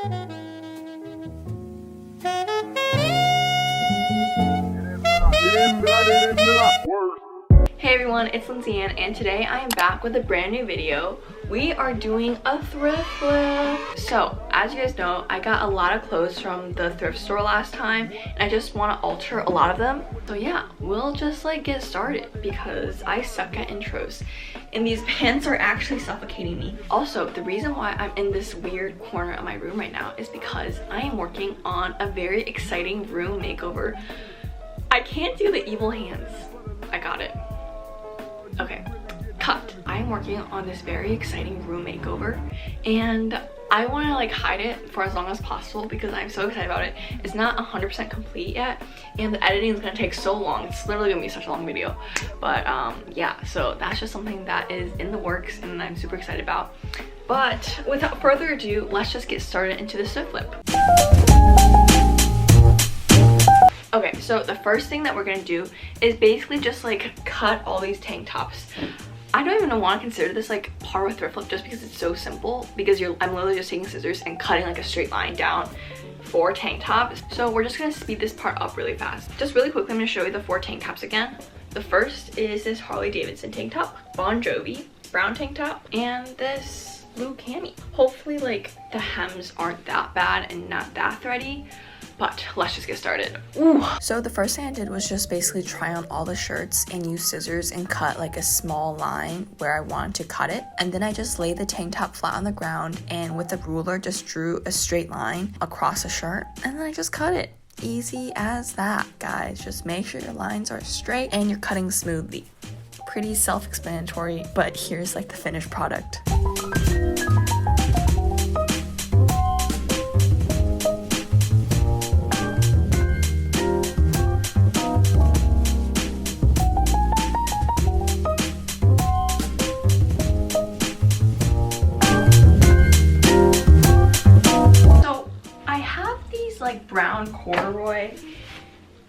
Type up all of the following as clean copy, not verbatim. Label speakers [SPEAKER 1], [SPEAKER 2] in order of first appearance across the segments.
[SPEAKER 1] Hey everyone, it's Lindsiann, and today I am back with a brand new video. We are doing a thrift flip. So, as you guys know, I got a lot of clothes from the thrift store last time, and I just want to alter a lot of them. So yeah, we'll just like get started because I suck at intros, and these pants are actually suffocating me. Also, the reason why I'm in this weird corner of my room right now is because I am working on a very exciting room makeover. I can't do the evil hands. I got it. Okay, cut. I am working on this very exciting room makeover, and I want to like hide it for as long as possible because I'm so excited about it. It's not 100% complete yet, and the editing is going to take so long. It's literally going to be such a long video. But yeah, so that's just something that is in the works and I'm super excited about. But without further ado, let's just get started into the thrift flip. Okay, so the first thing that we're gonna do is basically just like cut all these tank tops. I don't even want to consider this like part of a thrift flip just because it's so simple, because I'm literally just taking scissors and cutting like a straight line down 4 tank tops. So we're just gonna speed this part up really fast. Just really quickly, I'm gonna show you the 4 tank tops again. The first is this Harley Davidson tank top, Bon Jovi brown tank top, and this blue cami. Hopefully like the hems aren't that bad and not that thready. But let's just get started. Ooh. So the first thing I did was just basically try on all the shirts and use scissors and cut like a small line where I wanted to cut it. And then I just laid the tank top flat on the ground and with a ruler just drew a straight line across the shirt. And then I just cut it. Easy as that, guys. Just make sure your lines are straight and you're cutting smoothly. Pretty self-explanatory, but here's like the finished product. Like brown corduroy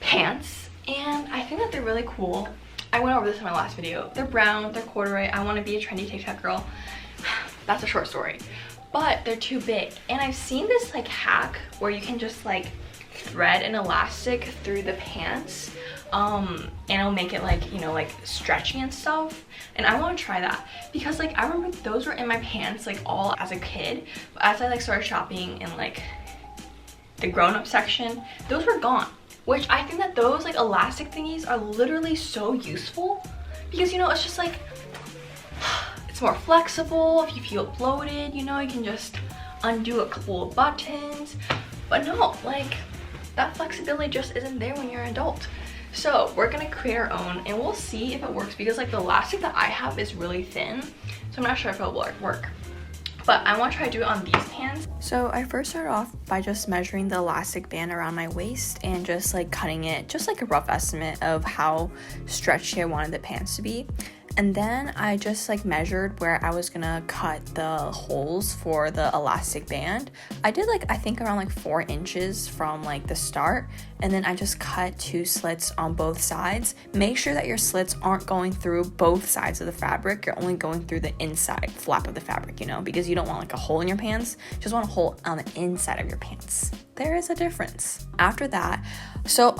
[SPEAKER 1] pants, and I think that they're really cool. I went over this in my last video. They're brown, they're corduroy. I want to be a trendy TikTok girl. That's a short story, but they're too big. And I've seen this like hack where you can just like thread an elastic through the pants, and it'll make it like, you know, like stretchy and stuff. And I want to try that because like I remember those were in my pants like all as a kid, but as I like started shopping in like the grown-up section, those were gone. Which I think that those like elastic thingies are literally so useful because, you know, it's just like it's more flexible. If you feel bloated, you know, you can just undo a couple of buttons. But no, like that flexibility just isn't there when you're an adult. So we're gonna create our own and we'll see if it works because like the elastic that I have is really thin, so I'm not sure if it'll work. But I want to try to do it on these pants. So I first started off by just measuring the elastic band around my waist and just like cutting it, just like a rough estimate of how stretchy I wanted the pants to be. And then I just like measured where I was gonna cut the holes for the elastic band. I did like, I think around like 4 inches from like the start. And then I just cut 2 slits on both sides. Make sure that your slits aren't going through both sides of the fabric. You're only going through the inside flap of the fabric, you know, because you don't want like a hole in your pants. You just want a hole on the inside of your pants. There is a difference. After that, so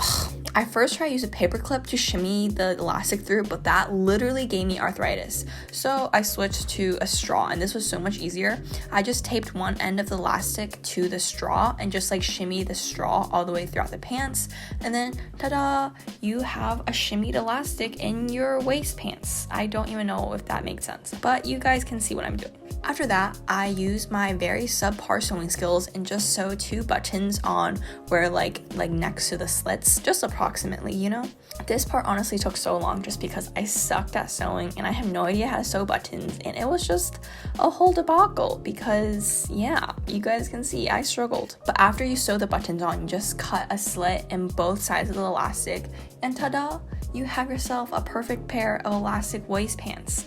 [SPEAKER 1] I first tried to use a paper clip to shimmy the elastic through, but that literally gave me arthritis. So I switched to a straw, and this was so much easier. I just taped one end of the elastic to the straw and just like shimmy the straw all the way throughout the pants. And then ta-da, you have a shimmied elastic in your waist pants. I don't even know if that makes sense, but you guys can see what I'm doing. After that, I used my very subpar sewing skills and just sewed 2 buttons on where like next to the slits, just approximately, you know. This part honestly took so long just because I sucked at sewing and I have no idea how to sew buttons, and it was just a whole debacle because yeah, you guys can see I struggled. But after you sew the buttons on, you just cut a slit in both sides of the elastic, and ta-da, you have yourself a perfect pair of elastic waist pants.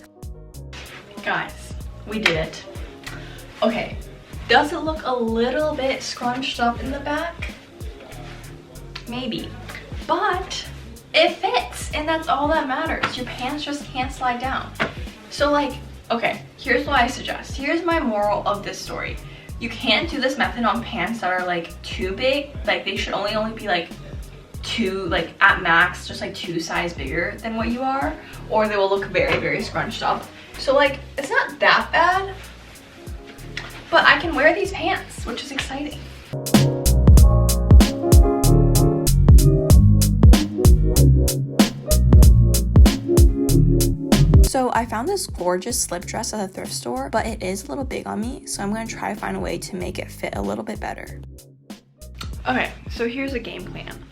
[SPEAKER 1] Guys, we did it. Okay, does it look a little bit scrunched up in the back? Maybe, but it fits, and that's all that matters. Your pants just can't slide down. So like, okay, here's what I suggest. Here's my moral of this story. You can't do this method on pants that are like too big. Like they should only be like two, like at max, just like 2 sizes bigger than what you are, or they will look very, very scrunched up. So like, it's not that bad, but I can wear these pants, which is exciting. So I found this gorgeous slip dress at the thrift store, but it is a little big on me, so I'm gonna try to find a way to make it fit a little bit better. Okay, so here's a game plan.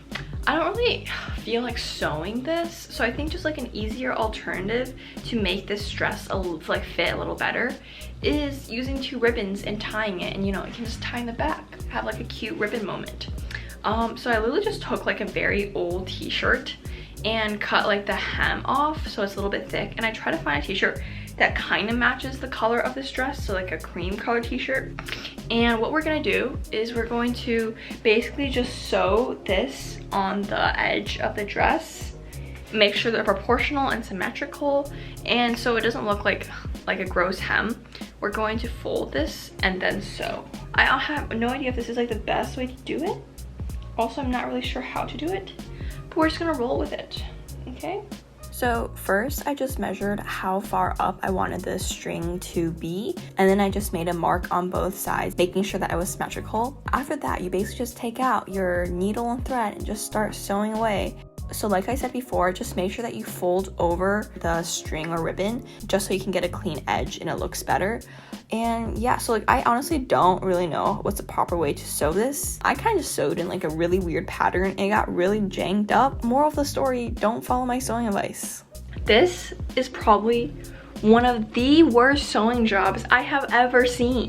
[SPEAKER 1] I don't really feel like sewing this, so I think just like an easier alternative to make this dress like fit a little better is using 2 ribbons and tying it, and you know, you can just tie in the back, have like a cute ribbon moment. So I literally just took like a very old t-shirt and cut like the hem off so it's a little bit thick, and I try to find a t-shirt that kind of matches the color of this dress, so like a cream color t-shirt. And what we're gonna do is we're going to basically just sew this on the edge of the dress, make sure they're proportional and symmetrical, and so it doesn't look like a gross hem. We're going to fold this and then sew. I have no idea if this is like the best way to do it. Also, I'm not really sure how to do it, but we're just gonna roll with it, okay? So first I just measured how far up I wanted the string to be, and then I just made a mark on both sides, making sure that it was symmetrical. After that, you basically just take out your needle and thread and just start sewing away. So like I said before, just make sure that you fold over the string or ribbon just so you can get a clean edge and it looks better. And yeah, so like I honestly don't really know what's the proper way to sew this. I kind of sewed in like a really weird pattern and it got really janked up. Moral of the story, don't follow my sewing advice. This is probably one of the worst sewing jobs I have ever seen.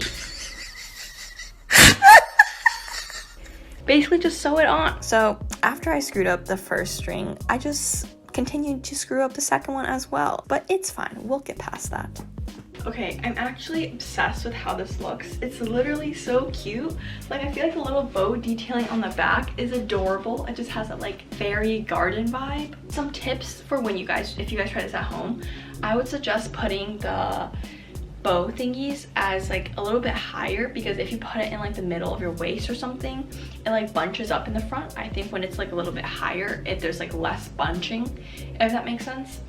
[SPEAKER 1] Basically just sew it on. So after I screwed up the first string, I just continued to screw up the second one as well, but it's fine, we'll get past that. Okay, I'm actually obsessed with how this looks. It's literally so cute. Like, I feel like the little bow detailing on the back is adorable. It just has a like fairy garden vibe. Some tips for when if you guys try this at home, I would suggest putting the bow thingies as like a little bit higher, because if you put it in like the middle of your waist or something, it like bunches up in the front. I think when it's like a little bit higher, if there's like less bunching, if that makes sense,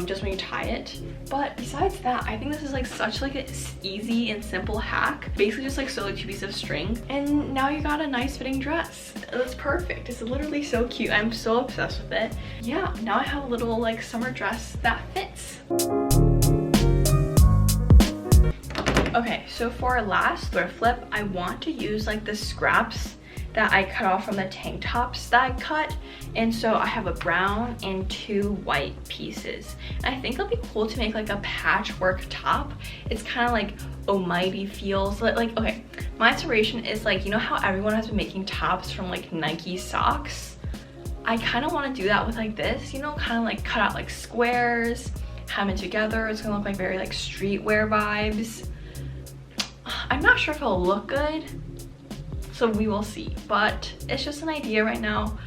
[SPEAKER 1] just when you tie it. But besides that, I think this is like such like an easy and simple hack. Basically just like sew like 2 pieces of string and now you got a nice fitting dress. It's perfect. It's literally so cute. I'm so obsessed with it. Yeah, now I have a little like summer dress that fits. Okay, so for our last thrift flip, I want to use like the scraps that I cut off from the tank tops that I cut. And so I have a brown and 2 white pieces. And I think it'll be cool to make like a patchwork top. It's kind of like almighty feels. Like, okay, my inspiration is like, you know how everyone has been making tops from like Nike socks? I kind of want to do that with like this, you know, kind of like cut out like squares, hem it together. It's gonna look like very like streetwear vibes. I'm not sure if it'll look good, so we will see, but it's just an idea right now.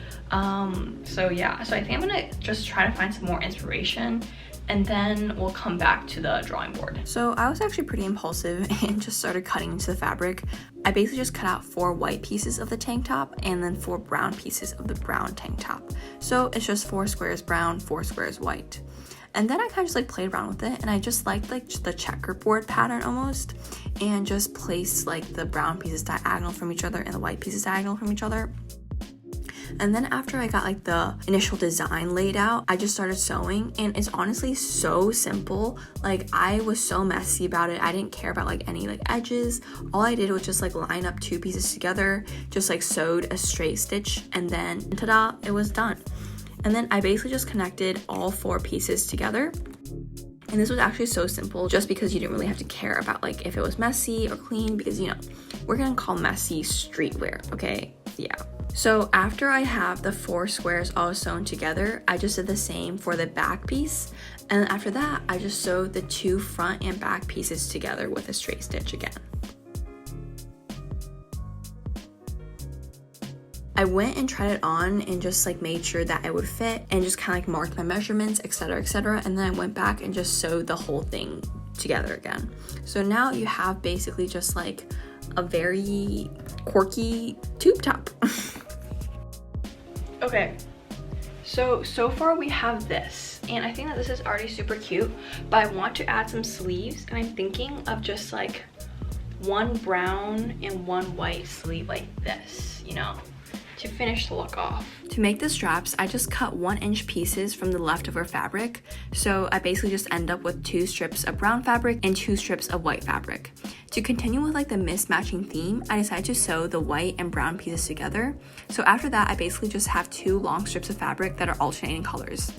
[SPEAKER 1] So yeah, so I think I'm gonna just try to find some more inspiration and then we'll come back to the drawing board. So I was actually pretty impulsive and just started cutting into the fabric. I basically just cut out 4 white pieces of the tank top and then 4 brown pieces of the brown tank top. So it's just 4 squares brown, 4 squares white. And then I kind of just like played around with it, and I just liked like the checkerboard pattern almost, and just placed like the brown pieces diagonal from each other and the white pieces diagonal from each other. And then after I got like the initial design laid out, I just started sewing, and it's honestly so simple. Like, I was so messy about it. I didn't care about like any like edges. All I did was just like line up 2 pieces together, just like sewed a straight stitch, and then ta-da, it was done. And then I basically just connected all 4 pieces together. And this was actually so simple, just because you didn't really have to care about like if it was messy or clean, because you know, we're gonna call messy streetwear, okay? Yeah. So after I have the 4 squares all sewn together, I just did the same for the back piece. And after that, I just sewed the 2 front and back pieces together with a straight stitch again. I went and tried it on and just like made sure that it would fit and just kind of like marked my measurements, etc, etc. And then I went back and just sewed the whole thing together again. So now you have basically just like
[SPEAKER 2] a very quirky tube top.
[SPEAKER 1] Okay, so far we have this, and I think that this is already super cute, but I want to add some sleeves, and I'm thinking of just like one brown and one white sleeve like this, you know, to finish the look off.
[SPEAKER 2] To make the straps, I just cut 1-inch pieces from the leftover fabric, so I basically just end up with 2 strips of brown fabric and 2 strips of white fabric. To continue with like the mismatching theme, I decided to sew the white and brown pieces together. So after that, I basically just have 2 long strips of fabric that are alternating colors.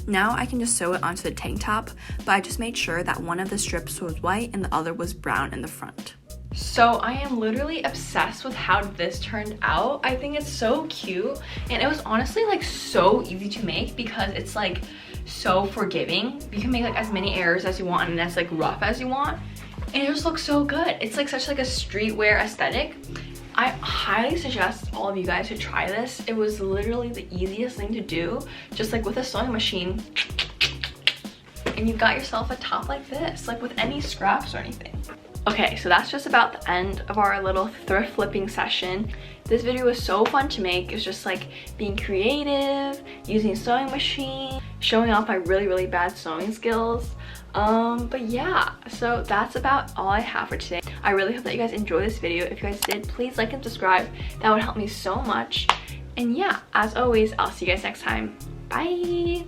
[SPEAKER 2] Now I can just sew it onto the tank top, but I just made sure that one of the strips was white and the other was brown in the front.
[SPEAKER 1] So I am literally obsessed with how this turned out. I think it's so cute, and it was honestly like so easy to make because it's like so forgiving. You can make like as many errors as you want and as like rough as you want, and it just looks so good. It's like such like a streetwear aesthetic. I highly suggest all of you guys to try this. It was literally the easiest thing to do, just like with a sewing machine, and you got yourself a top like this, like with any scraps or anything. Okay, so that's just about the end of our little thrift flipping session. This video was so fun to make. It's just like being creative, using a sewing machine, showing off my really bad sewing skills. But yeah, so that's about all I have for today. I really hope that you guys enjoyed this video. If you guys did, please like and subscribe. That would help me so much. And yeah, as always, I'll see you guys next time. Bye!